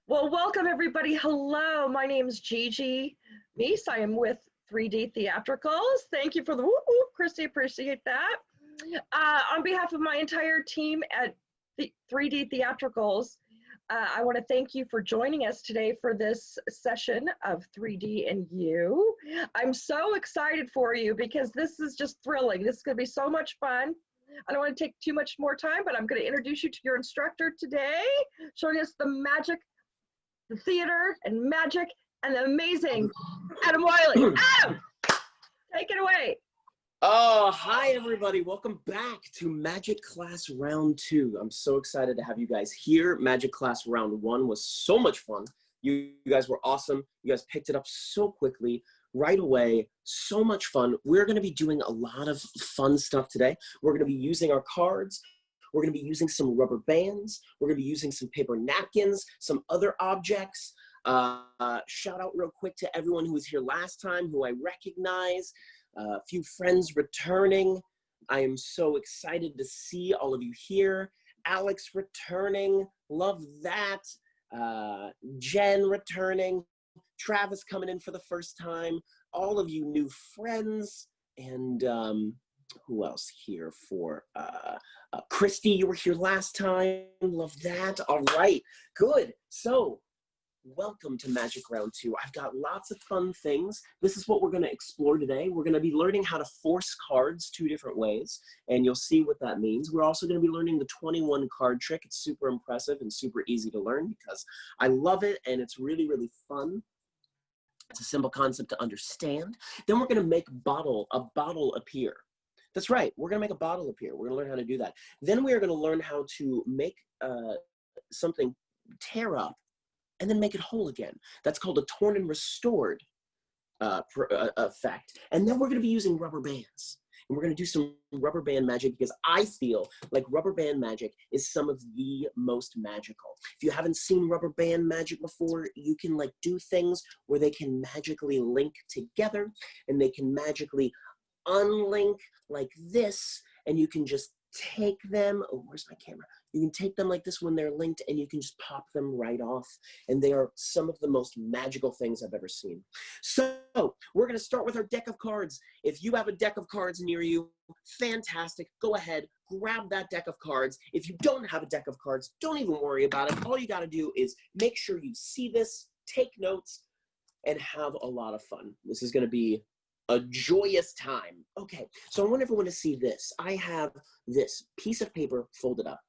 Well, welcome everybody. Hello, my name is Gigi Meese. I am with 3D Theatricals. Thank you for the whoop whoop, Christy. Appreciate that. On behalf of my entire team at 3D Theatricals, I want to thank you for joining us today for this session of 3D+U. I'm so excited for you because this is just thrilling. This is going to be so much fun. I don't want to take too much more time, but I'm going to introduce you to your instructor today, showing us the magic, the theater and magic and the amazing Adam Wylie. Adam, take it away. Oh, hi everybody. Welcome back to Magic Class Round 2. I'm so excited to have you guys here. Magic Class Round 1 was so much fun. You guys were awesome. You guys picked it up so quickly, right away. So much fun. We're going to be doing a lot of fun stuff today. We're going to be using our cards. We're going to be using some rubber bands. We're going to be using some paper napkins, some other objects. Shout out real quick to everyone who was here last time, who I recognize. A few friends returning. I am so excited to see all of you here. Alex returning. Love that. Jen returning. Travis coming in for the first time. All of you new friends. And who else here for Christy, you were here last time. Love that. All right, good. So welcome to Magic Round 2. I've got lots of fun things. This is what we're going to explore today. We're going to be learning how to force cards 2 different ways, and you'll see what that means. We're also going to be learning the 21 card trick. It's super impressive and super easy to learn because I love it, and it's really, really fun. It's a simple concept to understand. Then we're going to make a bottle appear. That's right, we're gonna make a bottle appear. We're gonna learn how to do that. Then we are gonna learn how to make something tear up and then make it whole again. That's called a torn and restored effect. And then we're gonna be using rubber bands. And we're gonna do some rubber band magic because I feel like rubber band magic is some of the most magical. If you haven't seen rubber band magic before, you can like do things where they can magically link together and they can magically unlink like this, and you can just take them. Oh, where's my camera? You can take them like this when they're linked, and you can just pop them right off. And they are some of the most magical things I've ever seen. So we're going to start with our deck of cards. If you have a deck of cards near you, fantastic. Go ahead, grab that deck of cards. If you don't have a deck of cards, don't even worry about it. All you got to do is make sure you see this, take notes, and have a lot of fun. This is going to be a joyous time. Okay, so I want everyone to see this. I have this piece of paper folded up.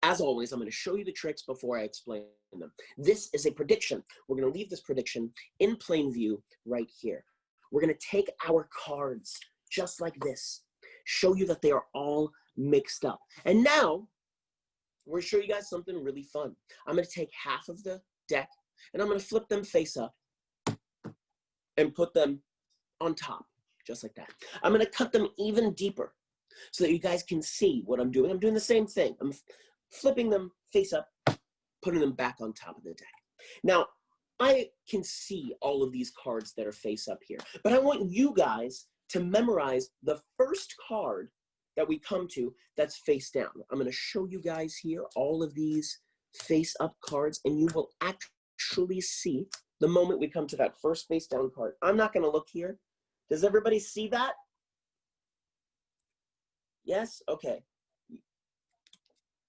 As always, I'm going to show you the tricks before I explain them. This is a prediction. We're going to leave this prediction in plain view right here. We're going to take our cards just like this, show you that they are all mixed up. And now, we're going to show you guys something really fun. I'm going to take half of the deck, and I'm going to flip them face up and put them on top, just like that. I'm going to cut them even deeper so that you guys can see what I'm doing. I'm doing the same thing. I'm flipping them face up, putting them back on top of the deck. Now, I can see all of these cards that are face up here, but I want you guys to memorize the first card that we come to that's face down. I'm going to show you guys here all of these face up cards, and you will actually see the moment we come to that first face down card. I'm not going to look here. Does everybody see that? Yes? Okay.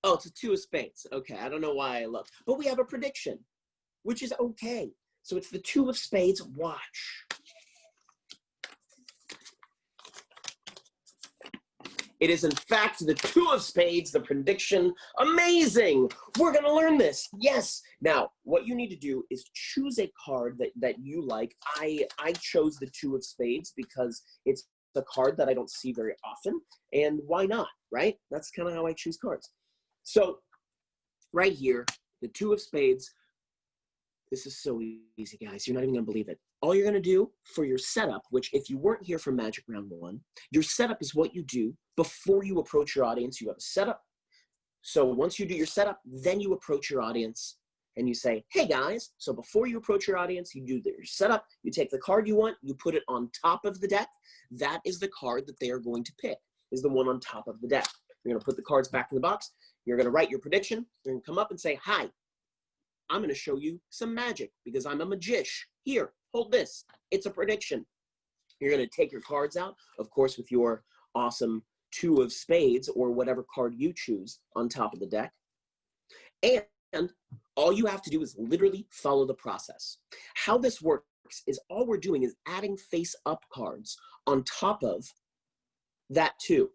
Oh, it's a 2 of spades. Okay, I don't know why I looked. But we have a prediction, which is okay. So it's the 2 of spades. Watch. It is, in fact, the 2 of spades, the prediction. Amazing! We're going to learn this. Yes. Now, what you need to do is choose a card that you like. I chose the 2 of spades because it's a card that I don't see very often. And why not, right? That's kind of how I choose cards. So, right here, the 2 of spades. This is so easy, guys. You're not even going to believe it. All you're going to do for your setup, which if you weren't here for Magic Round 1, your setup is what you do before you approach your audience. You have a setup. So once you do your setup, then you approach your audience and you say, hey guys. So before you approach your audience, you do your setup. You take the card you want, you put it on top of the deck. That is the card that they are going to pick, is the one on top of the deck. You're going to put the cards back in the box. You're going to write your prediction. You're going to come up and say, hi. I'm going to show you some magic because I'm a magician. Here, hold this. It's a prediction. You're going to take your cards out, of course, with your awesome 2 of spades or whatever card you choose on top of the deck. And all you have to do is literally follow the process. How this works is all we're doing is adding face-up cards on top of that 2.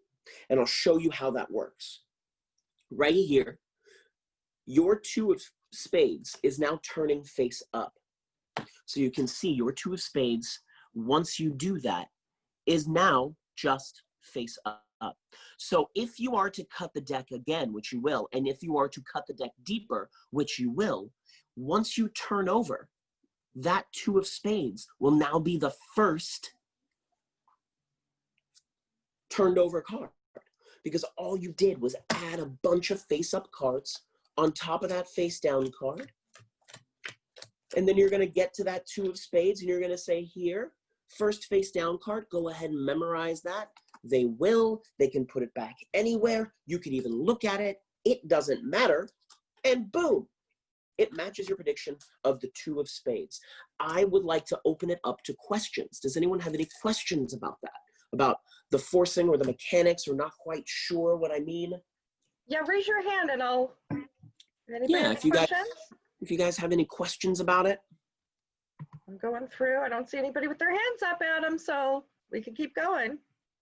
And I'll show you how that works. Right here, your 2 of spades is now turning face up. So you can see your 2 of spades, once you do that, is now just face up. So if you are to cut the deck again, which you will, and if you are to cut the deck deeper, which you will, once you turn over, that 2 of spades will now be the first turned over card, because all you did was add a bunch of face-up cards on top of that face-down card. And then you're going to get to that 2 of spades, and you're going to say, here, first face-down card, go ahead and memorize that. They will. They can put it back anywhere. You can even look at it. It doesn't matter. And boom, it matches your prediction of the 2 of spades. I would like to open it up to questions. Does anyone have any questions about that? About the forcing or the mechanics, or not quite sure what I mean? Yeah, raise your hand and I'll... Yeah, if you guys have any questions about it. I'm going through. I don't see anybody with their hands up, Adam, so we can keep going.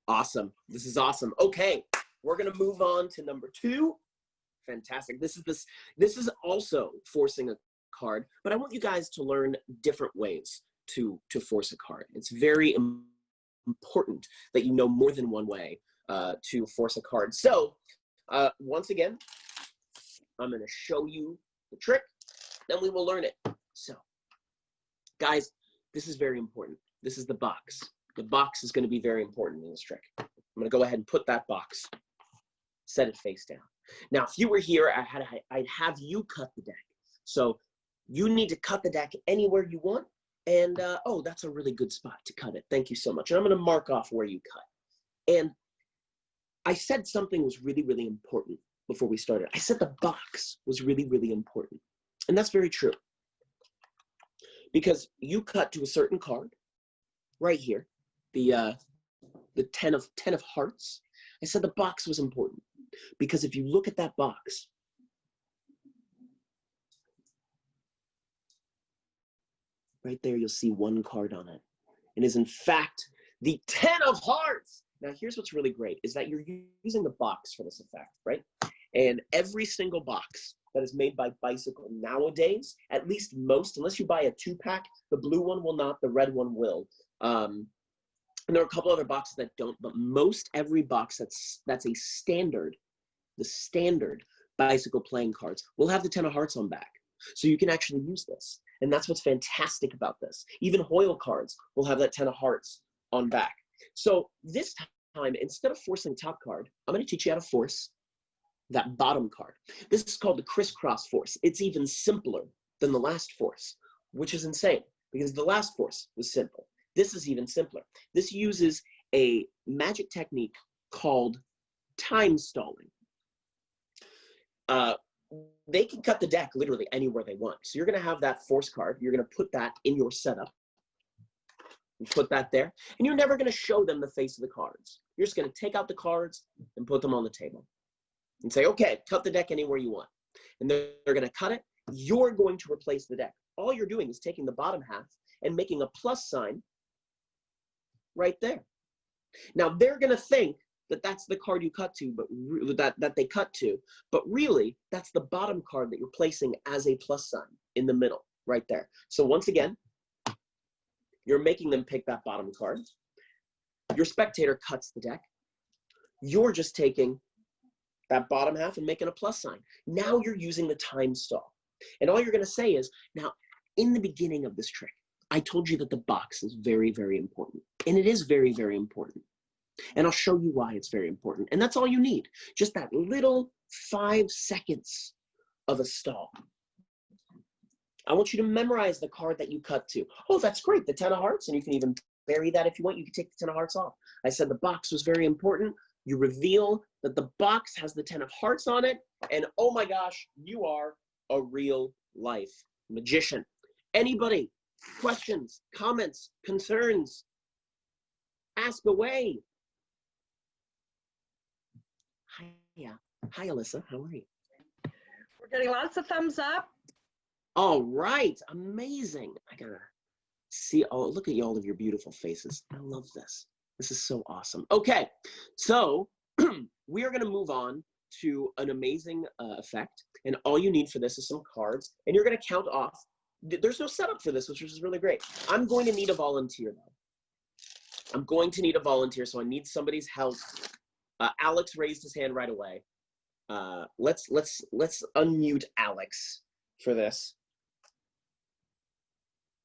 Awesome. This is awesome. Okay, we're going to move on to number 2. Fantastic. This is also forcing a card, but I want you guys to learn different ways to force a card. It's very important that you know more than one way to force a card. So once again, I'm going to show you the trick, then we will learn it. So guys, this is very important. This is the box. The box is going to be very important in this trick. I'm going to go ahead and put that box, set it face down. Now, if you were here, I'd have you cut the deck. So you need to cut the deck anywhere you want. And, oh, that's a really good spot to cut it. Thank you so much. And I'm going to mark off where you cut. And I said something was really, really important before we started. I said the box was really, really important. And that's very true. Because you cut to a certain card right here, the 10 of hearts. I said the box was important because if you look at that box, right there, you'll see one card on it. It is in fact the 10 of hearts. Now here's what's really great is that you're using the box for this effect, right? And every single box that is made by Bicycle nowadays, at least most, unless you buy a 2-pack, the blue one will not, the red one will. And there are a couple other boxes that don't, but most every box that's a standard, the standard Bicycle playing cards will have the 10 of hearts on back. So you can actually use this. And that's what's fantastic about this. Even Hoyle cards will have that 10 of hearts on back. So this time, instead of forcing top card, I'm going to teach you how to force that bottom card. This is called the crisscross force. It's even simpler than the last force, which is insane because the last force was simple. This is even simpler. This uses a magic technique called time stalling. They can cut the deck literally anywhere they want. So you're going to have that force card. You're going to put that in your setup. You put that there. And you're never going to show them the face of the cards. You're just going to take out the cards and put them on the table. And say, okay, cut the deck anywhere you want. And they're going to cut it. You're going to replace the deck. All you're doing is taking the bottom half and making a plus sign right there. Now, they're going to think that that's the card you cut to, but that they cut to. But really, that's the bottom card that you're placing as a plus sign in the middle, right there. So once again, you're making them pick that bottom card. Your spectator cuts the deck. You're just taking that bottom half and making a plus sign. Now you're using the time stall. And all you're going to say is, now, in the beginning of this trick, I told you that the box is very, very important. And it is very, very important. And I'll show you why it's very important. And that's all you need. Just that little 5 seconds of a stall. I want you to memorize the card that you cut to. Oh, that's great, the 10 of hearts. And you can even bury that if you want. You can take the 10 of hearts off. I said the box was very important. You reveal that the box has the 10 of hearts on it. And oh my gosh, you are a real life magician. Anybody? Questions, comments, concerns? Ask away. Hi, Alyssa. How are you? We're getting lots of thumbs up. All right. Amazing. I gotta see. Oh, look at all of your beautiful faces. I love this. This is so awesome. Okay. So we are going to move on to an amazing effect. And all you need for this is some cards. And you're going to count off. There's no setup for this, which is really great. I'm going to need a volunteer, though. I'm going to need a volunteer, so I need somebody's help. Alex raised his hand right away. Let's unmute Alex for this.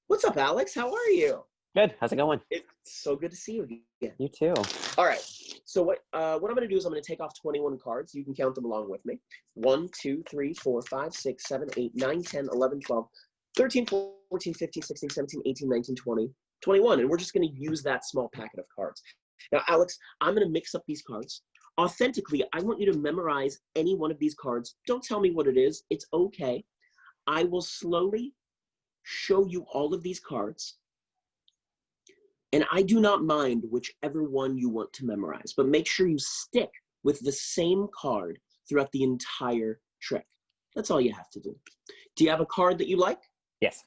What's up, Alex? How are you? Good. How's it going? It's so good to see you again. You too. All right. So what I'm going to do is I'm going to take off 21 cards. You can count them along with me. 1, 2, 3, 4, 5, 6, 7, 8, 9, 10, 11, 12, 13, 14, 15, 16, 17, 18, 19, 20, 21. And we're just going to use that small packet of cards. Now, Alex, I'm going to mix up these cards. Authentically, I want you to memorize any one of these cards. Don't tell me what it is. It's okay. I will slowly show you all of these cards. And I do not mind whichever one you want to memorize, but make sure you stick with the same card throughout the entire trick. That's all you have to do. Do you have a card that you like? Yes.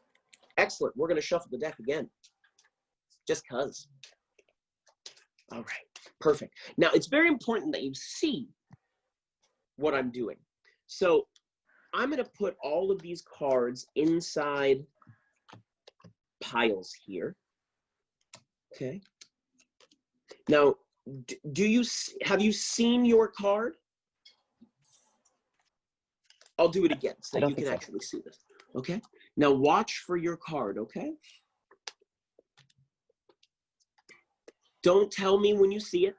Excellent. We're going to shuffle the deck again. Just because. All right. Perfect. Now, it's very important that you see what I'm doing. So I'm going to put all of these cards inside piles here. Okay. Now, have you seen your card? I'll do it again so that you can actually see this. Okay. Now watch for your card, okay? Don't tell me when you see it,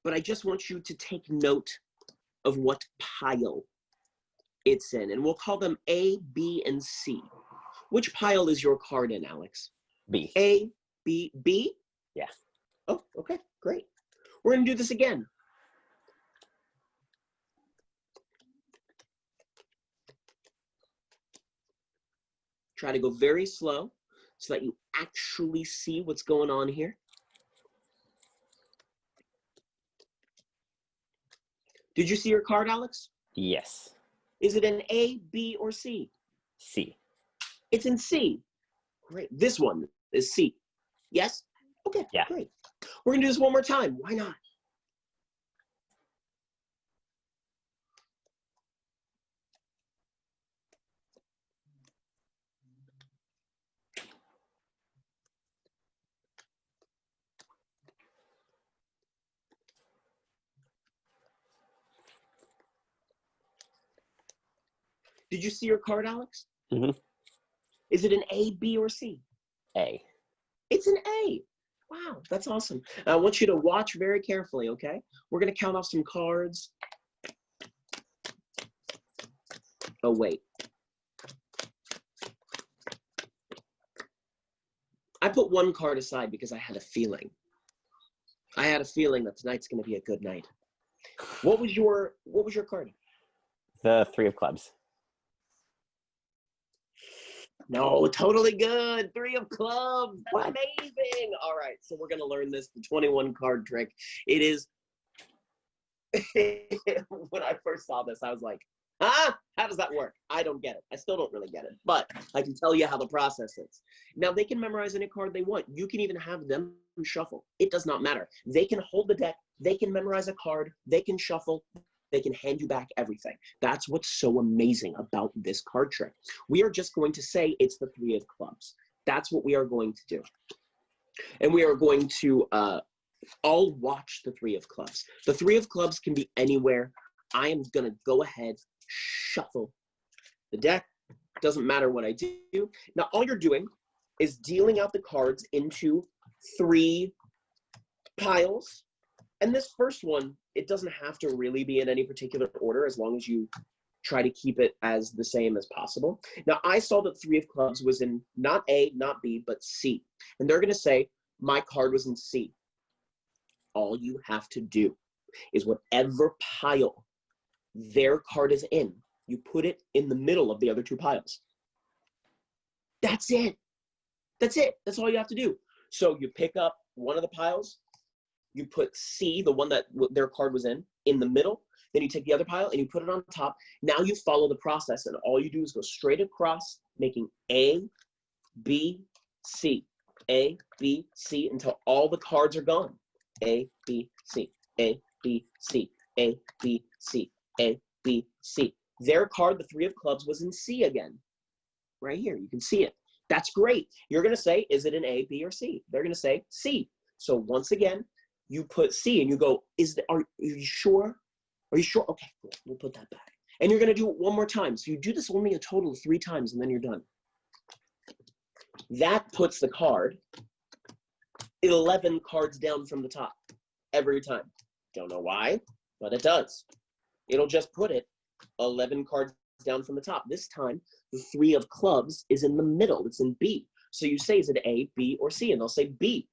but I just want you to take note of what pile it's in, and we'll call them A, B, and C. Which pile is your card in, Alex? B. A, B, B? Yeah. Oh, okay, great. We're gonna do this again. Try to go very slow so that you actually see what's going on here. Did you see your card, Alex? Yes. Is it an A, B, or C? C. It's in C. Great. This one is C. Yes? Okay, yeah. Great. We're gonna do this one more time. Why not? Did you see your card, Alex? Mm-hmm. Is it an A, B, or C? A. It's an A. Wow, that's awesome. I want you to watch very carefully, okay? We're going to count off some cards. Oh, wait. I put one card aside because I had a feeling. I had a feeling that tonight's going to be a good night. What was your card? The 3 of clubs. No, totally good. 3 of clubs. That's amazing. All right, so we're going to learn this, the 21 card trick. It is, when I first saw this, I was like, huh? How does that work? I don't get it. I still don't really get it, but I can tell you how the process is. Now, they can memorize any card they want. You can even have them shuffle. It does not matter. They can hold the deck. They can memorize a card. They can shuffle. They can hand you back everything. That's what's so amazing about this card trick. We are just going to say it's the 3 of clubs. That's what we are going to do. And we are going to all watch the 3 of clubs. The 3 of clubs can be anywhere. I am going to go ahead, shuffle the deck. Doesn't matter what I do. Now, all you're doing is dealing out the cards into 3 piles. And this first one, it doesn't have to really be in any particular order as long as you try to keep it as the same as possible. Now, I saw that 3 of clubs was in not A, not B, but C. And they're going to say, my card was in C. All you have to do is whatever pile their card is in, you put it in the middle of the other two piles. That's it. That's it. That's all you have to do. So you pick up one of the piles, you put C, the one that their card was in the middle. Then you take the other pile and you put it on top. Now you follow the process, and all you do is go straight across, making A, B, C, A, B, C, until all the cards are gone. A, B, C, A, B, C, A, B, C, A, B, C. Their card, the 3 of clubs, was in C again. Right here, you can see it. That's great. You're gonna say, is it an A, B, or C? They're gonna say C. So once again, you put C and you go, are you sure? Are you sure? Okay, cool. We'll put that back. And you're gonna do it one more time. So you do this only a total of 3 times and then you're done. That puts the card 11 cards down from the top every time. Don't know why, but it does. It'll just put it 11 cards down from the top. This time, the 3 of clubs is in the middle. It's in B. So you say, is it A, B, or C? And they'll say B.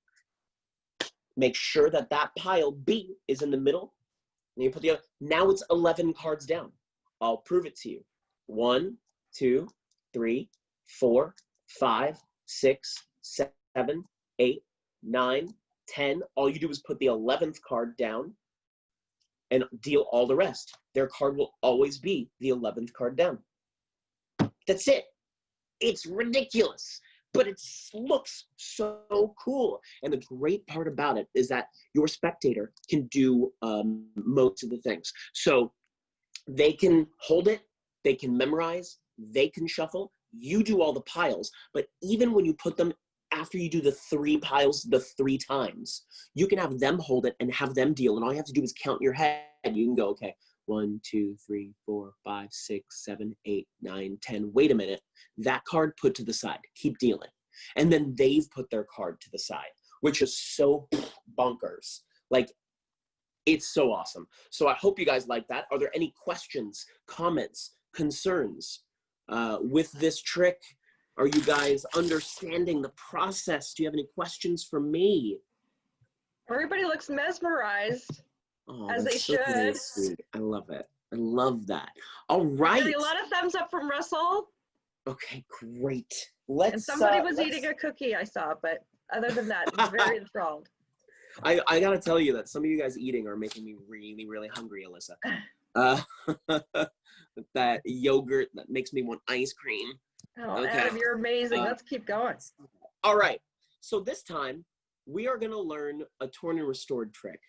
Make sure that that pile B is in the middle. And you put the other. Now it's 11 cards down. I'll prove it to you. 1, 2, 3, 4, 5, 6, 7, 8, 9, 10. All you do is put the 11th card down and deal all the rest. Their card will always be the 11th card down. That's it. It's ridiculous, but it looks so cool. And the great part about it is that your spectator can do most of the things. So they can hold it, they can memorize, they can shuffle. You do all the piles, but even when you put them after you do the 3 piles the 3 times, you can have them hold it and have them deal. And all you have to do is count in your head. You can go, okay, 1, 2, 3, 4, 5, 6, 7, 8, 9, 10. Wait a minute. That card put to the side. Keep dealing. And then they've put their card to the side, which is so bonkers. Like, it's so awesome. So I hope you guys like that. Are there any questions, comments, concerns with this trick? Are you guys understanding the process? Do you have any questions for me? Everybody looks mesmerized, Oh, as they that's so should. sweet. I love it. I love that. All right. Getting a lot of thumbs up from Russell. Okay, great. And somebody was eating a cookie, I saw, but other than that, he's very enthralled. I gotta tell you that some of you guys eating are making me really, really hungry, Alyssa. That yogurt that makes me want ice cream. Oh, Okay. Adam, you're amazing. Let's keep going. All right. So this time, we are gonna learn a torn and restored trick.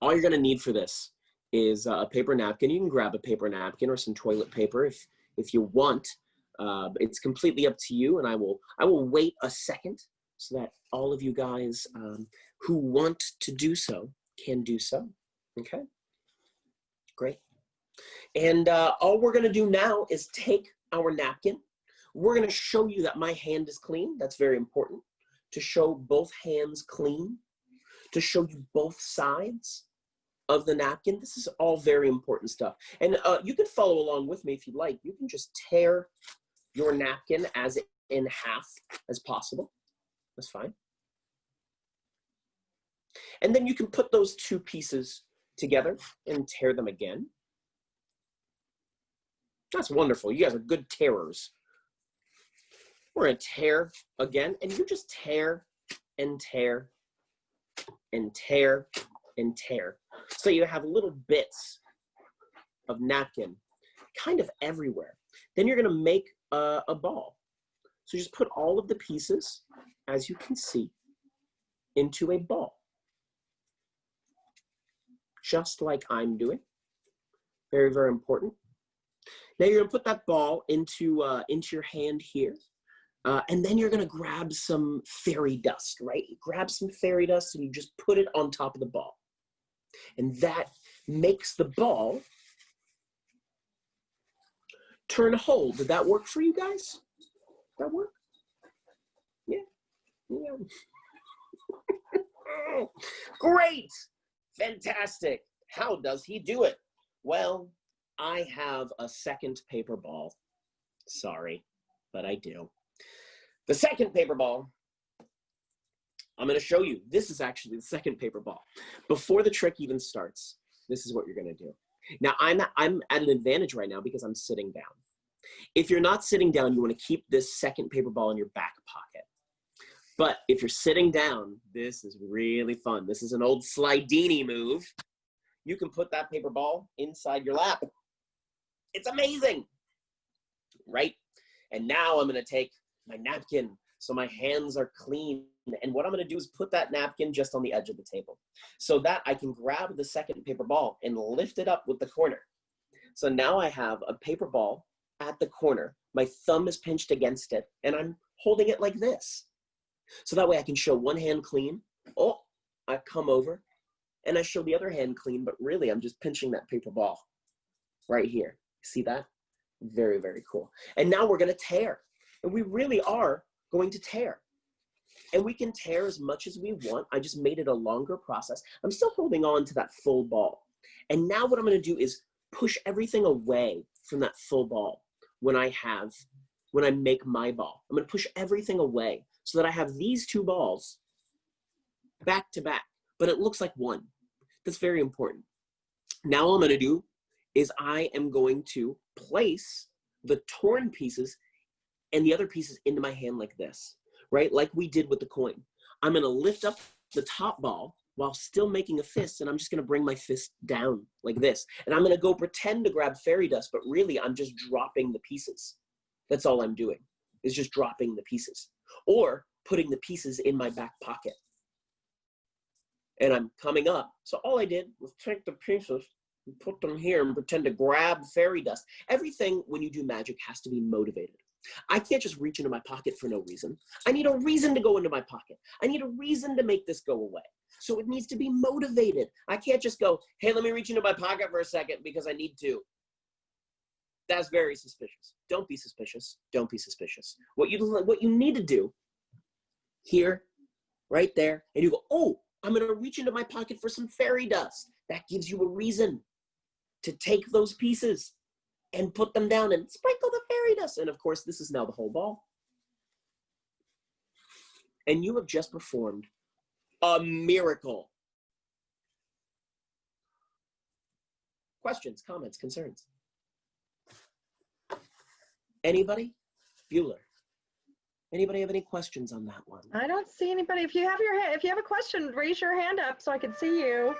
All you're gonna need for this is a paper napkin. You can grab a paper napkin or some toilet paper if you want. It's completely up to you, and I will wait a second so that all of you guys who want to do so can do so. Okay, great. And all we're gonna do now is take our napkin. We're gonna show you that my hand is clean. That's very important, to show both hands clean, to show you both sides of the napkin. This is all very important stuff. And you can follow along with me if you'd like. You can just tear your napkin as in half as possible. That's fine. And then you can put those 2 pieces together and tear them again. That's wonderful. You guys are good tearers. We're gonna tear again, and you just tear and tear and tear and tear. So you have little bits of napkin kind of everywhere. Then you're gonna make a ball. So just put all of the pieces, as you can see, into a ball. Just like I'm doing. Very, very important. Now you're gonna put that ball into your hand here. And then you're gonna grab some fairy dust, right? You grab some fairy dust and you just put it on top of the ball. And that makes the ball turn whole. Did that work for you guys? Did that work? Yeah. Yeah. Great. Fantastic. How does he do it? Well, I have a second paper ball. Sorry, but I do. The second paper ball, I'm going to show you. This is actually the second paper ball. Before the trick even starts, this is what you're going to do. Now I'm at an advantage right now because I'm sitting down. If you're not sitting down, you want to keep this second paper ball in your back pocket. But if you're sitting down, this is really fun. This is an old Slidini move. You can put that paper ball inside your lap. It's amazing, right? And now I'm gonna take my napkin so my hands are clean. And what I'm gonna do is put that napkin just on the edge of the table so that I can grab the second paper ball and lift it up with the corner. So now I have a paper ball at the corner. My thumb is pinched against it and I'm holding it like this. So that way I can show one hand clean. Oh, I come over and I show the other hand clean, but really I'm just pinching that paper ball right here. See that? Very, very cool. And now we're gonna tear. And we really are going to tear. And we can tear as much as we want. I just made it a longer process. I'm still holding on to that full ball. And now what I'm gonna do is push everything away from that full ball when I make my ball. I'm gonna push everything away so that I have these two balls back to back, but it looks like one. That's very important. Now all I'm gonna do is I am going to place the torn pieces and the other pieces into my hand like this, right? Like we did with the coin. I'm gonna lift up the top ball while still making a fist, and I'm just gonna bring my fist down like this. And I'm gonna go pretend to grab fairy dust, but really I'm just dropping the pieces. That's all I'm doing, is just dropping the pieces. Or putting the pieces in my back pocket. And I'm coming up. So all I did was take the pieces and put them here and pretend to grab fairy dust. Everything when you do magic has to be motivated. I can't just reach into my pocket for no reason. I need a reason to go into my pocket. I need a reason to make this go away. So it needs to be motivated. I can't just go, hey, let me reach into my pocket for a second because I need to. That's very suspicious. Don't be suspicious. Don't be suspicious. What you need to do here, right there, and you go, oh, I'm gonna reach into my pocket for some fairy dust. That gives you a reason to take those pieces and put them down and sprinkle the fairy dust. And of course, this is now the whole ball. And you have just performed a miracle. Questions, comments, concerns? Anybody? Bueller. Anybody have any questions on that one? I don't see anybody. If you have a question, raise your hand up so I can see you.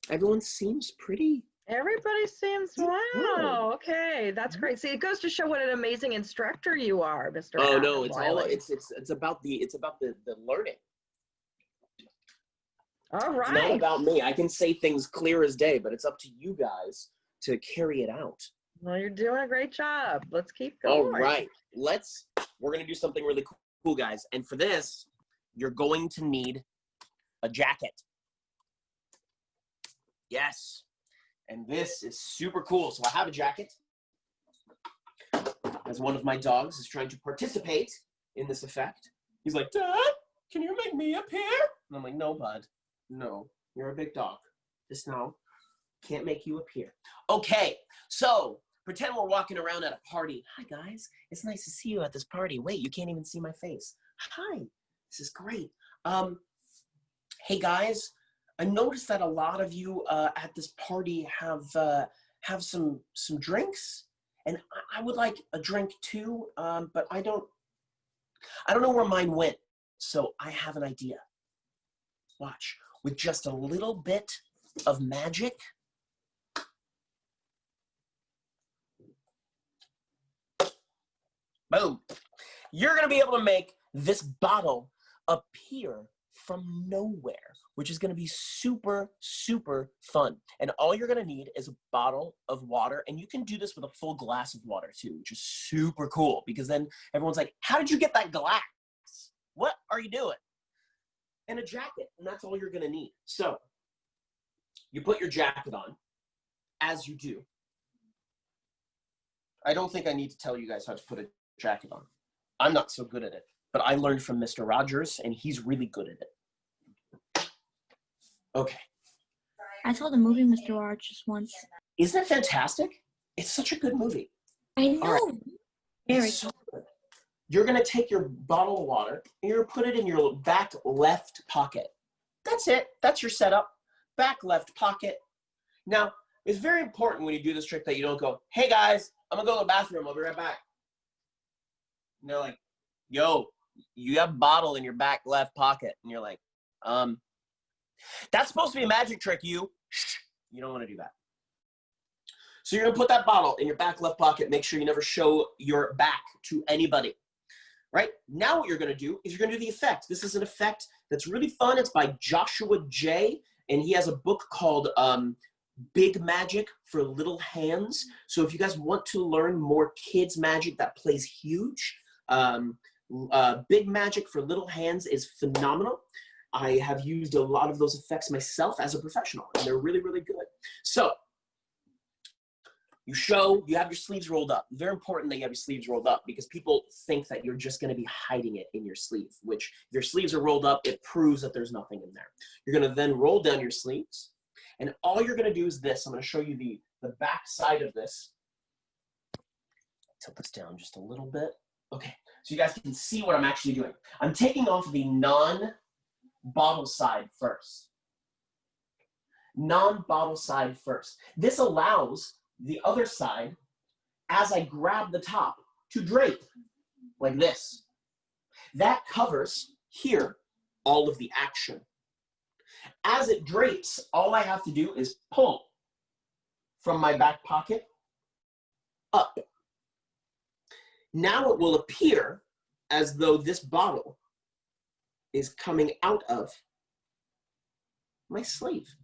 Everyone seems pretty. Everybody seems, wow, okay, that's great. See, it goes to show what an amazing instructor you are, Mr. Oh Adam no, it's all Wylie. it's about the learning. All right. It's not about me. I can say things clear as day, but it's up to you guys to carry it out. Well, you're doing a great job. Let's keep going. All right, we're gonna do something really cool, guys. And for this, you're going to need a jacket. Yes. And this is super cool. So I have a jacket, as one of my dogs is trying to participate in this effect. He's like, Dad, can you make me appear? And I'm like, no, bud. No, you're a big dog. Just no, can't make you appear. Okay, so pretend we're walking around at a party. Hi, guys. It's nice to see you at this party. Wait, you can't even see my face. Hi, this is great. Hey, guys. I noticed that a lot of you at this party have some drinks, and I would like a drink too, but I don't know where mine went, so I have an idea. Watch, with just a little bit of magic, boom, you're gonna be able to make this bottle appear from nowhere, which is going to be super, super fun. And all you're going to need is a bottle of water, and you can do this with a full glass of water too, which is super cool, because then everyone's like, how did you get that glass? What are you doing? And a jacket, and that's all you're going to need. So you put your jacket on, as you do. I don't think I need to tell you guys how to put a jacket on. I'm not so good at it, but I learned from Mr. Rogers, and he's really good at it. Okay. I saw the movie Mr. Rogers once. Isn't it fantastic? It's such a good movie. I know. All right. Very so good. You're going to take your bottle of water, and you're going to put it in your back left pocket. That's it. That's your setup. Back left pocket. Now, It's very important when you do this trick that you don't go, hey guys, I'm gonna go to the bathroom, I'll be right back. And they're like, yo, you have a bottle in your back left pocket. And you're like, that's supposed to be a magic trick, you. Shh, you don't wanna do that. So you're gonna put that bottle in your back left pocket, make sure you never show your back to anybody. Right? Now what you're gonna do is you're gonna do the effect. This is an effect that's really fun. It's by Joshua J. And he has a book called Big Magic for Little Hands. So if you guys want to learn more kids magic that plays huge, Big Magic for Little Hands is phenomenal. I have used a lot of those effects myself as a professional, and they're really, really good. So you have your sleeves rolled up. Very important that you have your sleeves rolled up because people think that you're just gonna be hiding it in your sleeve, which if your sleeves are rolled up, it proves that there's nothing in there. You're gonna then roll down your sleeves, and all you're gonna do is this. I'm gonna show you the back side of this. Tilt this down just a little bit. Okay, so you guys can see what I'm actually doing. I'm taking off the non-bottle side first. Non-bottle side first. This allows the other side, as I grab the top, to drape like this. That covers here all of the action. As it drapes, all I have to do is pull from my back pocket up. Now it will appear as though this bottle is coming out of my sleeve.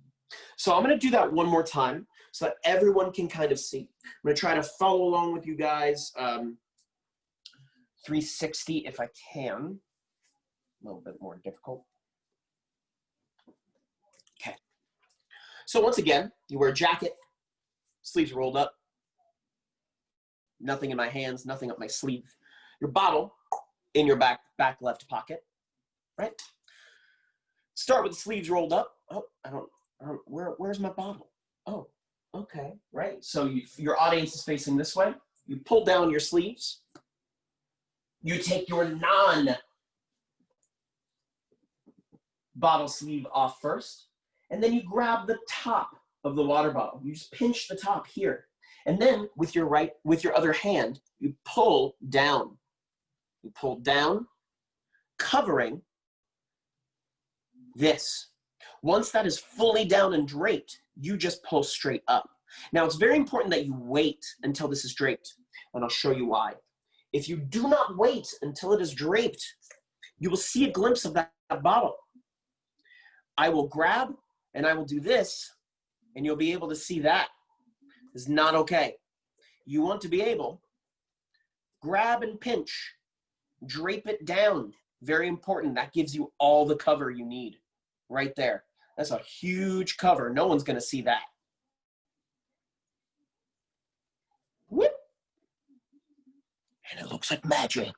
So I'm gonna do that one more time so that everyone can kind of see. I'm gonna try to follow along with you guys, 360 if I can. A little bit more difficult. Okay. So once again, you wear a jacket, sleeves rolled up, nothing in my hands, nothing up my sleeve. Your bottle in your back left pocket, right? Start with the sleeves rolled up. Oh, where's my bottle? Oh, okay, right. So your audience is facing this way. You pull down your sleeves. You take your non-bottle sleeve off first, and then you grab the top of the water bottle. You just pinch the top here. And then with your other hand, you pull down. You pull down, covering this. Once that is fully down and draped, you just pull straight up. Now, it's very important that you wait until this is draped, and I'll show you why. If you do not wait until it is draped, you will see a glimpse of that bottle. I will grab, and I will do this, and you'll be able to see that. It's not okay. You want to be able, grab and pinch, drape it down. Very important. That gives you all the cover you need right there. That's a huge cover. No one's going to see that. Whoop. And it looks like magic.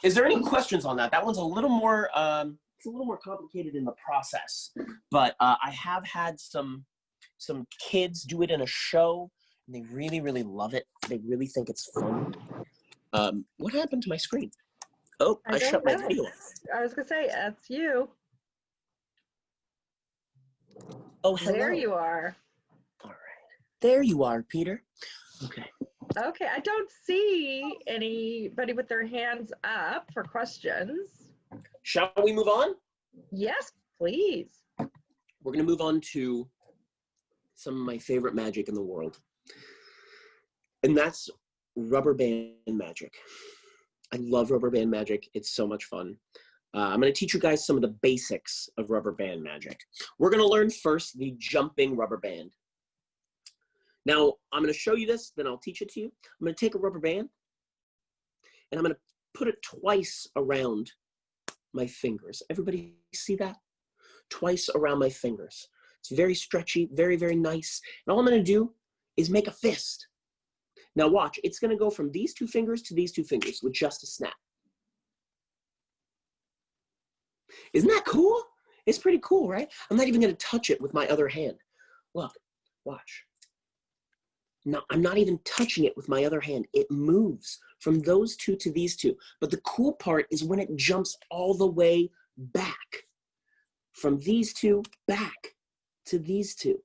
Is there any questions on that? That one's a little more, it's a little more complicated in the process, but I have had some kids do it in a show, and they really, really love it. They really think it's fun. What happened to my screen? Oh, I shut my video off. I was gonna say, that's you. Oh, hello. There you are. All right. There you are, Peter. Okay. Okay, I don't see anybody with their hands up for questions. Shall we move on? Yes, please. We're going to move on to some of my favorite magic in the world. And that's rubber band magic. I love rubber band magic. It's so much fun. I'm going to teach you guys some of the basics of rubber band magic. We're going to learn first the jumping rubber band. Now, I'm going to show you this, then I'll teach it to you. I'm going to take a rubber band, and I'm going to put it twice around my fingers. Everybody see that? Twice around my fingers. It's very stretchy, very, very nice. And all I'm going to do is make a fist. Now watch, it's going to go from these two fingers to these two fingers with just a snap. Isn't that cool? It's pretty cool, right? I'm not even going to touch it with my other hand. Look, watch. No, I'm not even touching it with my other hand. It moves from those two to these two. But the cool part is when it jumps all the way back. From these two back to these two.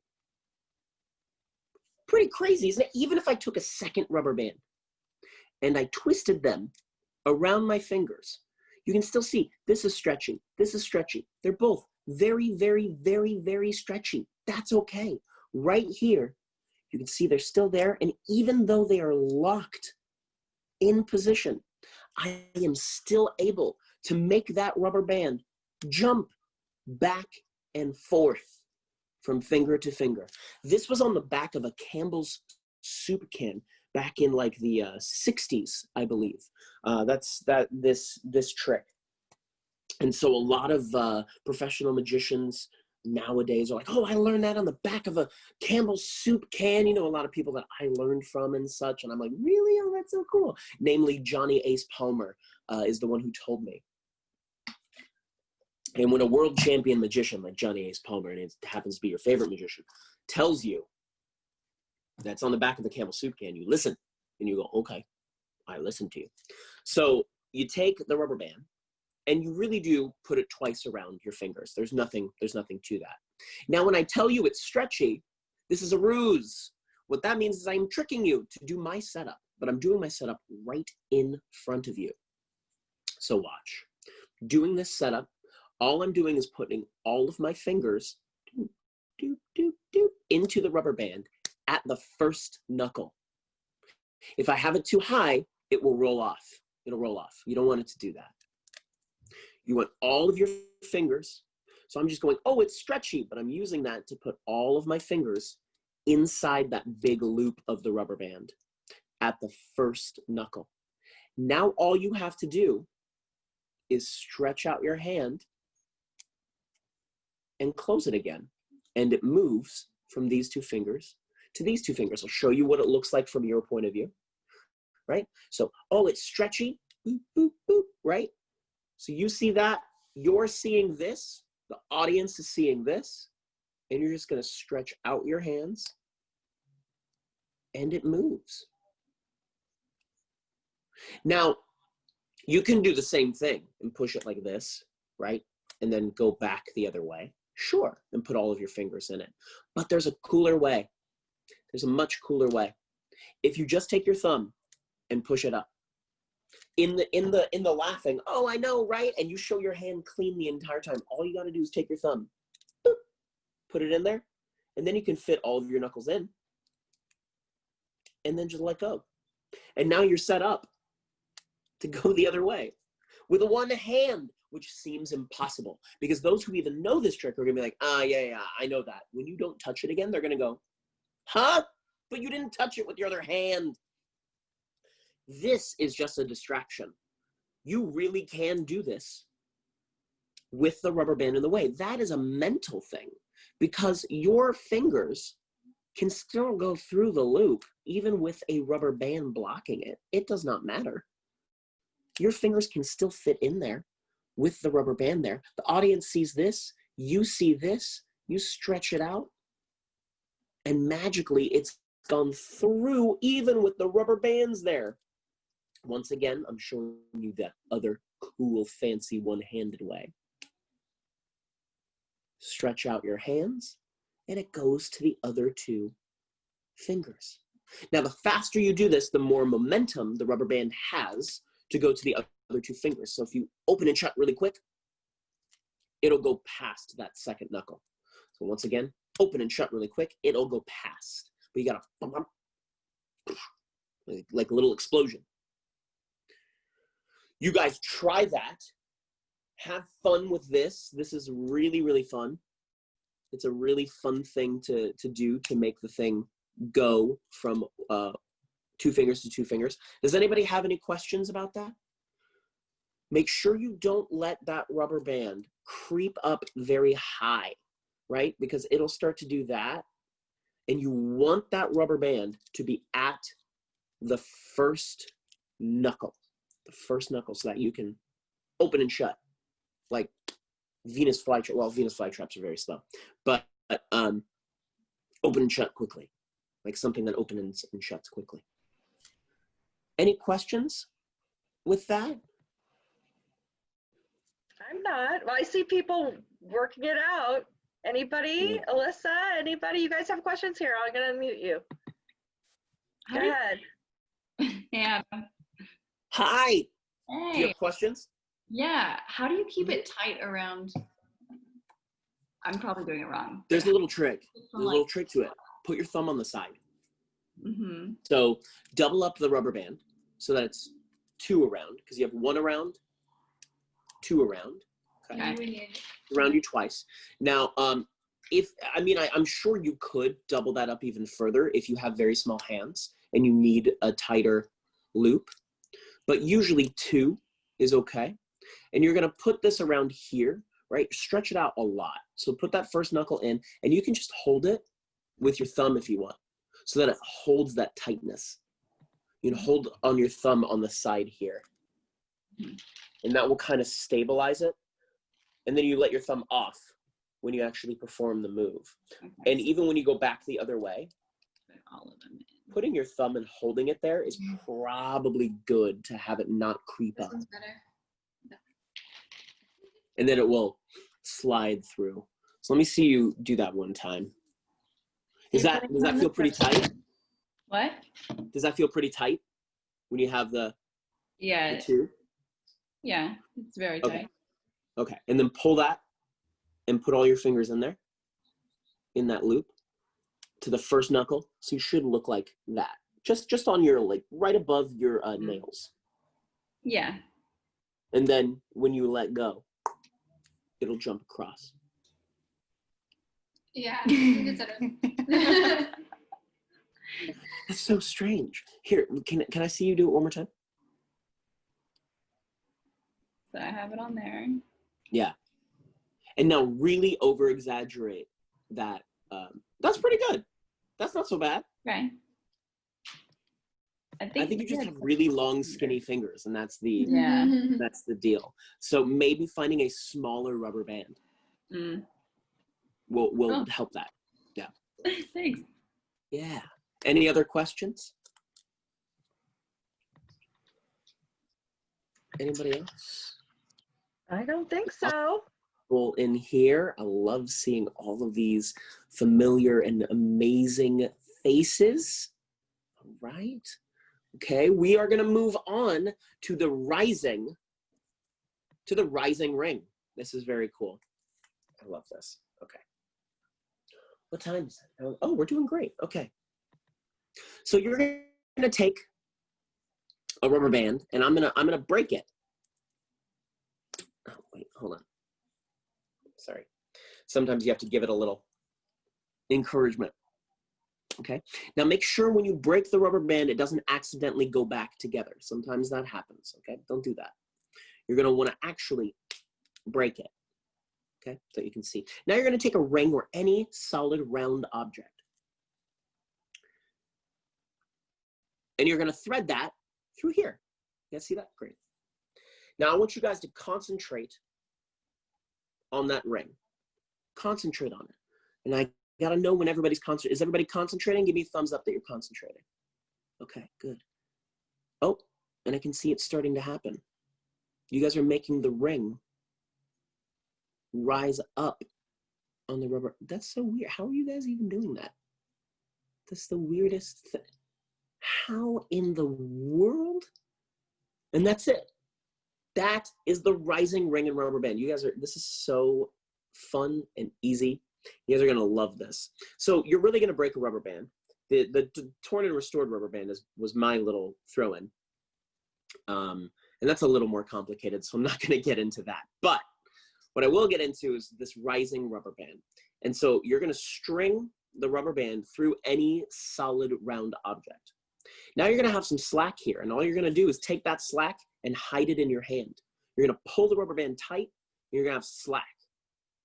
Pretty crazy, isn't it? Even if I took a second rubber band and I twisted them around my fingers, you can still see this is stretchy, this is stretchy. They're both very, very, very, very stretchy. That's okay. Right here, you can see they're still there, and even though they are locked in position, I am still able to make that rubber band jump back and forth from finger to finger. This was on the back of a Campbell's soup can back in like the 60s, I believe. This trick. And so a lot of professional magicians nowadays are like, oh, I learned that on the back of a Campbell's soup can. You know, a lot of people that I learned from and such. And I'm like, really? Oh, that's so cool. Namely, Johnny Ace Palmer is the one who told me. And when a world champion magician like Johnny Ace Palmer, and it happens to be your favorite magician, tells you that's on the back of the Campbell soup can, you listen and you go, okay, I listen to you. So you take the rubber band and you really do put it twice around your fingers. There's nothing to that. Now, when I tell you it's stretchy, this is a ruse. What that means is I'm tricking you to do my setup, but I'm doing my setup right in front of you. So watch. Doing this setup, all I'm doing is putting all of my fingers into the rubber band at the first knuckle. If I have it too high, it will roll off. It'll roll off. You don't want it to do that. You want all of your fingers. So I'm just going, oh, it's stretchy, but I'm using that to put all of my fingers inside that big loop of the rubber band at the first knuckle. Now all you have to do is stretch out your hand and close it again. And it moves from these two fingers to these two fingers. I'll show you what it looks like from your point of view, right? So, oh, it's stretchy, boop, boop, boop, right? So you see that, you're seeing this, the audience is seeing this, and you're just gonna stretch out your hands, and it moves. Now, you can do the same thing and push it like this, right? And then go back the other way. Sure, and put all of your fingers in it. But there's a cooler way. There's a much cooler way. If you just take your thumb and push it up. In the laughing, oh, I know, right? And you show your hand clean the entire time. All you gotta do is take your thumb, boop, put it in there, and then you can fit all of your knuckles in. And then just let go. And now you're set up to go the other way with one hand, which seems impossible, because those who even know this trick are gonna be like, yeah, I know that. When you don't touch it again, they're gonna go, huh? But you didn't touch it with your other hand. This is just a distraction. You really can do this with the rubber band in the way. That is a mental thing, because your fingers can still go through the loop even with a rubber band blocking it. It does not matter. Your fingers can still fit in there with the rubber band there. The audience sees this, you see this, you stretch it out, and magically it's gone through even with the rubber bands there. Once again, I'm showing you that other cool, fancy one-handed way. Stretch out your hands, and it goes to the other two fingers. Now, the faster you do this, the more momentum the rubber band has to go to the other two fingers. So if you open and shut really quick, it'll go past that second knuckle. So once again, open and shut really quick, it'll go past. But you gotta, like a little explosion. You guys try that. Have fun with this. This is really, really fun. It's a really fun thing to do to make the thing go from two fingers to two fingers. Does anybody have any questions about that? Make sure you don't let that rubber band creep up very high, right? Because it'll start to do that. And you want that rubber band to be at the first knuckle. The first knuckle, so that you can open and shut, like Venus flytrap. Well, Venus flytraps are very slow, but open and shut quickly, like something that opens and shuts quickly. Any questions with that? I'm not. Well, I see people working it out. Anybody? Yeah. Alyssa? Anybody? You guys have questions here? I'm gonna unmute you. How Go do you- ahead. Yeah. Hi. Do you Hey. have questions? Yeah. How do you keep it tight around? I'm probably doing it wrong. There's a little trick. From, There's a little trick to it. Put your thumb on the side. Mm-hmm. So double up the rubber band so that it's 2 around, because you have 1 around, 2 around. Okay. Around you twice. Now, I'm sure you could double that up even further if you have very small hands and you need a tighter loop, but usually 2 is okay. And you're gonna put this around here, right? Stretch it out a lot. So put that first knuckle in, and you can just hold it with your thumb if you want, so that it holds that tightness. You know, hold on your thumb on the side here, and that will kind of stabilize it. And then you let your thumb off when you actually perform the move. Okay. And even when you go back the other way, Put all of them in. putting your thumb and holding it there is probably good to have it not creep up. Better. And then it will slide through. So let me see you do that one time. Does that feel pretty tight? What? Does that feel pretty tight when you have the Yeah. 2? Yeah. It's very tight. Okay. Okay, and then pull that and put all your fingers in there, in that loop, to the first knuckle. So you should look like that. Just on your, like, right above your nails. Yeah. And then when you let go, it'll jump across. Yeah, I think it's better. That's so strange. Here, can I see you do it one more time? So I have it on there. Yeah. And now really over-exaggerate that. That's pretty good. That's not so bad. Okay. I think you just have really long, skinny fingers, and that's the Yeah. that's the deal. So maybe finding a smaller rubber band will help that. Yeah. Thanks. Yeah. Any other questions? Anybody else? I don't think so. Well, in here, I love seeing all of these familiar and amazing faces. All right. Okay, we are going to move on to the rising ring. This is very cool. I love this. Okay. What time is it? Oh, we're doing great. Okay. So you're going to take a rubber band, and I'm going to break it. Oh, wait, hold on. Sorry. Sometimes you have to give it a little encouragement. Okay. Now make sure when you break the rubber band, it doesn't accidentally go back together. Sometimes that happens. Okay. Don't do that. You're going to want to actually break it. Okay. So you can see. Now you're going to take a ring or any solid round object. And you're going to thread that through here. You guys see that? Great. Now I want you guys to concentrate on that ring. Concentrate on it. And I gotta know when everybody's concentrating. Is everybody concentrating? Give me a thumbs up that you're concentrating. Okay, good. Oh, and I can see it starting to happen. You guys are making the ring rise up on the rubber. That's so weird. How are you guys even doing that? That's the weirdest thing. How in the world? And that's it. That is the rising ring and rubber band. You guys are, this is so fun and easy. You guys are gonna love this. So you're really gonna break a rubber band. The torn and restored rubber band was my little throw-in. And that's a little more complicated, so I'm not gonna get into that. But what I will get into is this rising rubber band. And so you're gonna string the rubber band through any solid round object. Now you're gonna have some slack here, and all you're gonna do is take that slack and hide it in your hand. You're gonna pull the rubber band tight, and you're gonna have slack.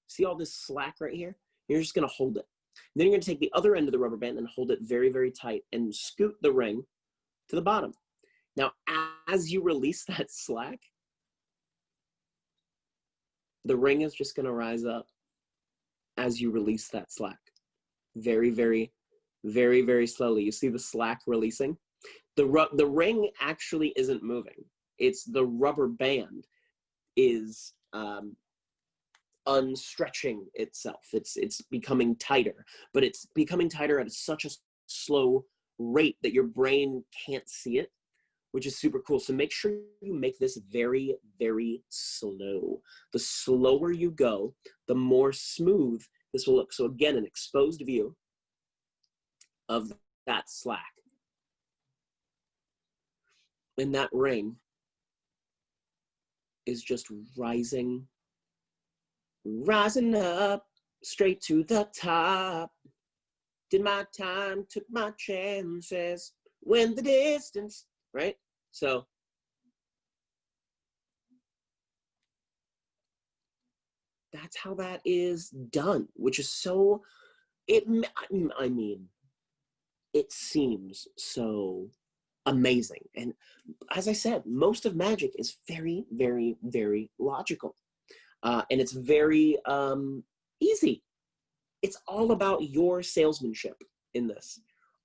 See all this slack right here? You're just gonna hold it. And then you're gonna take the other end of the rubber band and hold it very, very tight and scoot the ring to the bottom. Now, as you release that slack, the ring is just gonna rise up as you release that slack. Very, very, very, very slowly. You see the slack releasing? The ring actually isn't moving. It's the rubber band is unstretching itself. It's becoming tighter, but it's becoming tighter at such a slow rate that your brain can't see it, which is super cool. So make sure you make this very, very slow. The slower you go, the more smooth this will look. So again, an exposed view of that slack. And that ring is just rising up straight to the top. Did my time, took my chances, went the distance, right? So that's how that is done, which is so, I mean, it seems so amazing. And as I said, most of magic is very, very, very logical. And it's very easy. It's all about your salesmanship in this.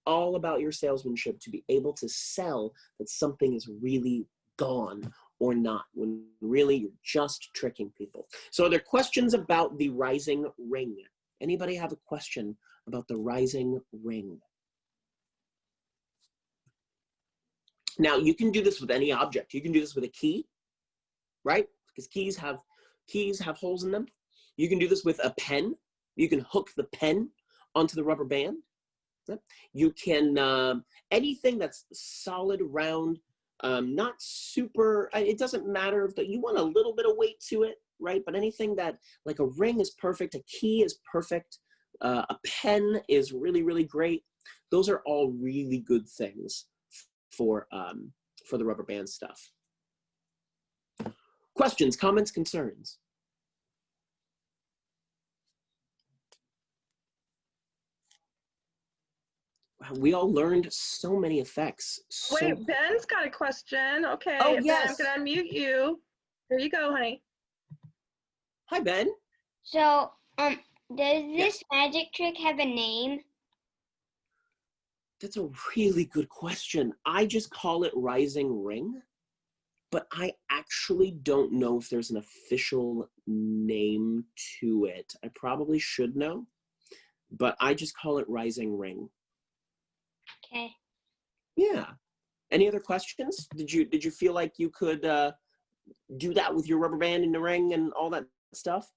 All about your salesmanship to be able to sell that something is really gone or not, when really you're just tricking people. So are there questions about the rising ring? Anybody have a question about the rising ring? Now you can do this with any object. You can do this with a key, right? Because keys have holes in them. You can do this with a pen. You can hook the pen onto the rubber band. You can, anything that's solid, round, not super, it doesn't matter if you want a little bit of weight to it, right? But anything that, like a ring is perfect, a key is perfect, a pen is really, really great. Those are all really good things for the rubber band stuff. Questions, comments, concerns? Wow, we all learned so many effects. Wait, Ben's got a question. Okay, Oh, Ben, yes. I'm gonna unmute you. Here you go, honey. Hi, Ben. So, does this magic trick have a name? That's a really good question. I just call it Rising Ring, but I actually don't know if there's an official name to it. I probably should know, but I just call it Rising Ring. Okay. Yeah. Any other questions? Did you feel like you could do that with your rubber band in the ring and all that stuff?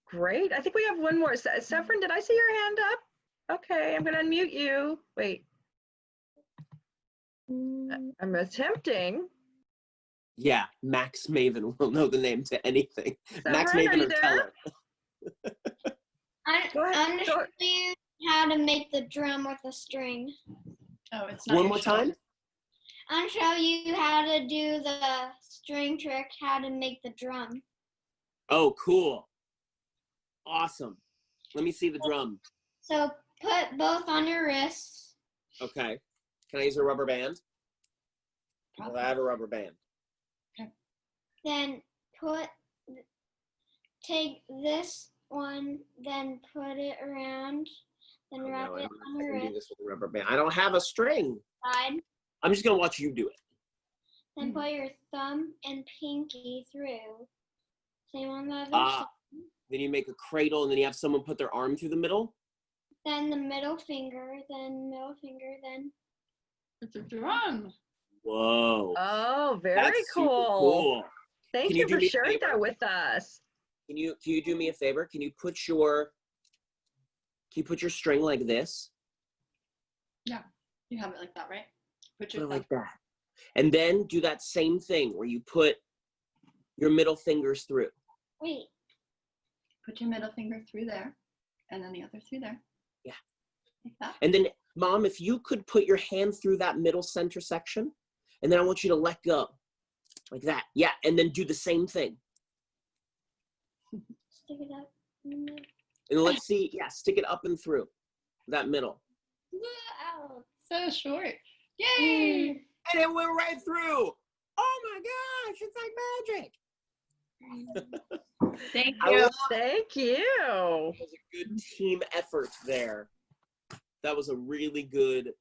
Great. I think we have one more. Severin, did I see your hand up? Okay, I'm gonna unmute you. Wait. I'm attempting. Yeah, Max Maven will know the name to anything. Max Severin, are Maven you or there? Teller. Go ahead. I'm just showing you how to make the drum with a string. Oh, it's not One your more shoulder. time? I'm showing you how to do the string trick, how to make the drum. Oh, cool. Awesome. Let me see the drum. So put both on your wrists. Okay. Can I use a rubber band? Well, I have a rubber band. Then take this one, then put it around, then Oh, wrap no, it on I your can do wrist this with a rubber band. I don't have a string. side. I'm just gonna watch you do it. Then put your thumb and pinky through. Same on the other side. Then you make a cradle, and then you have someone put their arm through the middle. Then the middle finger, then middle finger, then. It's a drum. Whoa. Oh, very That's super cool. cool. Thank Can you you do for me a sharing favor? that with us. Can you do me a favor? Can you put your string like this? Yeah, you have it like that, right? Put Put your it thumb. like that. And then do that same thing where you put your middle fingers through. Wait. Put your middle finger through there, and then the other through there. Yeah. Like that. And then, Mom, if you could put your hand through that middle center section, and then I want you to let go. Like that. Yeah, and then do the same thing. Stick it up. And let's see, yeah, stick it up and through that middle. Wow, so short. Yay! And it went right through. Oh my gosh, it's like magic. Thank I you. love Thank you. That was a good team effort there. That was a really good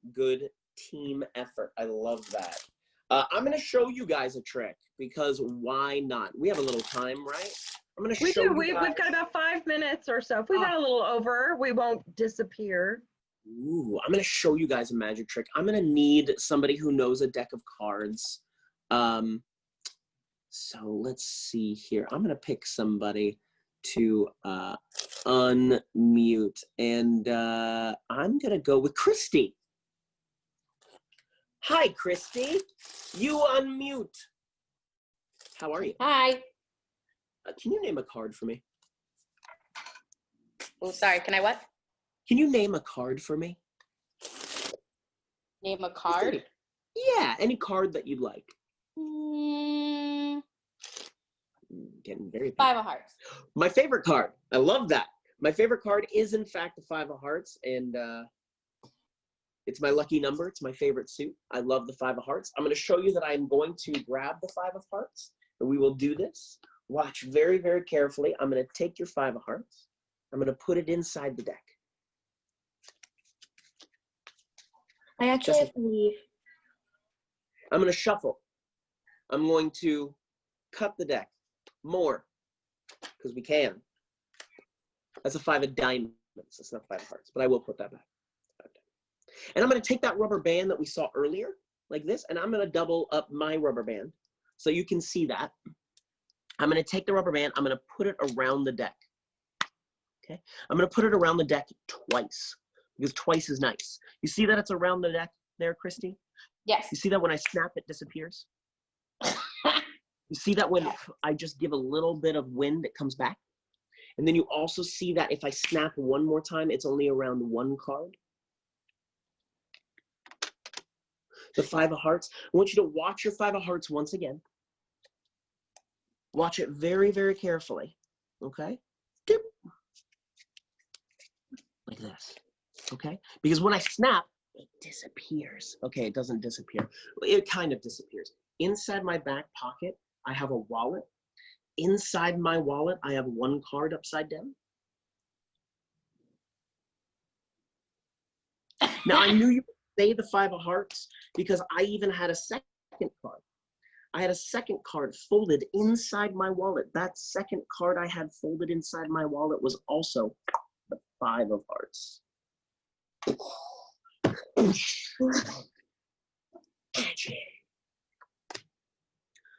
team effort. I love that. I'm going to show you guys a trick because why not? We have a little time, right? I'm going to We show do. you We've guys. got about 5 minutes or so. If we got a little over, we won't disappear. Ooh, I'm going to show you guys a magic trick. I'm going to need somebody who knows a deck of cards. So let's see here. I'm going to pick somebody to unmute. And I'm going to go with Christy. Hi, Christy. You unmute. How are you? Hi. Can you name a card for me? Oh, sorry. Can I what? Can you name a card for me? Name a card? Yeah, any card that you'd like. Getting very Five of Hearts. My favorite card. I love that. My favorite card is, in fact, the Five of Hearts, and it's my lucky number. It's my favorite suit. I love the Five of Hearts. I'm going to show you that I'm going to grab the Five of Hearts, and we will do this. Watch very, very carefully. I'm going to take your Five of Hearts. I'm going to put it inside the deck. I actually have to leave. I'm going to shuffle. I'm going to cut the deck more because we can. That's a Five of Diamonds. That's not Five of Hearts, but I will put that back. And I'm going to take that rubber band that we saw earlier, like this, and I'm going to double up my rubber band so you can see that. I'm going to take the rubber band. I'm going to put it around the deck. Okay? I'm going to put it around the deck twice because twice is nice. You see that it's around the deck there, Christy? Yes. You see that when I snap, it disappears? You see that when I just give a little bit of wind, it comes back? And then you also see that if I snap one more time, it's only around one card. The Five of Hearts. I want you to watch your Five of Hearts once again. Watch it very, very carefully. Okay? Doop. Like this. Okay? Because when I snap, it disappears. Okay, it doesn't disappear. It kind of disappears. Inside my back pocket, I have a wallet. Inside my wallet, I have one card upside down. Now, I knew you would say the Five of Hearts because I even had a second card. I had a second card folded inside my wallet. That second card I had folded inside my wallet was also the Five of Hearts.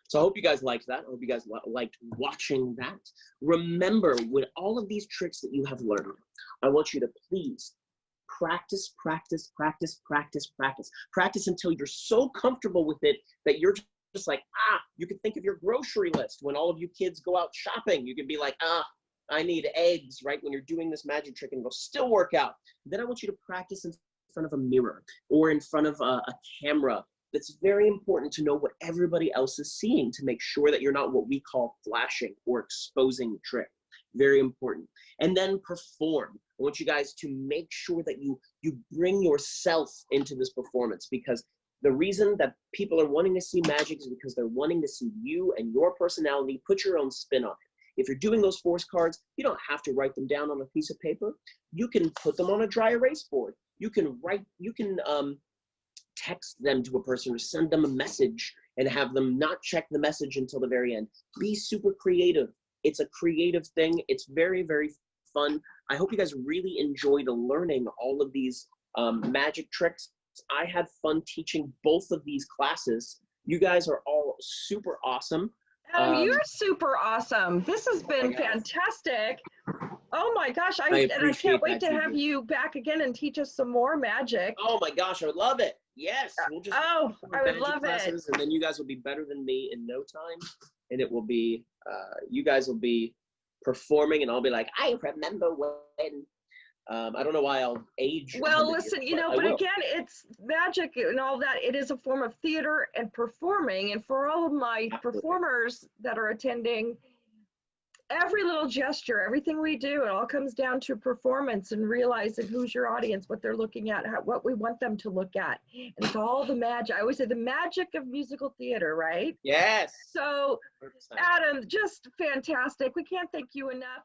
So I hope you guys liked that. I hope you guys liked watching that. Remember, with all of these tricks that you have learned, I want you to please practice, practice, practice, practice, practice. Practice until you're so comfortable with it that you're just like, you can think of your grocery list. When all of you kids go out shopping, you can be like, I need eggs, right? When you're doing this magic trick and it'll still work out. Then I want you to practice in front of a mirror or in front of a camera. That's very important to know what everybody else is seeing to make sure that you're not what we call flashing or exposing the trick. Very important. And then perform. I want you guys to make sure that you bring yourself into this performance, because the reason that people are wanting to see magic is because they're wanting to see you and your personality. Put your own spin on it. If you're doing those force cards, you don't have to write them down on a piece of paper. You can put them on a dry erase board. You can text them to a person or send them a message and have them not check the message until the very end. Be super creative. It's a creative thing. It's very, very fun. I hope you guys really enjoyed learning all of these magic tricks. I had fun teaching both of these classes. You guys are all super awesome. You're super awesome. This has been fantastic. Oh my gosh, I can't wait to have you back again and teach us some more magic. Oh my gosh, I would love it. Yes. We'll just I would love classes, it. And then you guys will be better than me in no time. And it will be, you guys will be performing and I'll be like, I remember when. I don't know why I'll age. Well, listen, but again, it's magic and all that. It is a form of theater and performing. And for all of my performers that are attending, every little gesture, everything we do, it all comes down to performance and realizing who's your audience, what they're looking at, what we want them to look at. And it's all the magic. I always say the magic of musical theater, right? Yes. So, 100%. Adam, just fantastic. We can't thank you enough.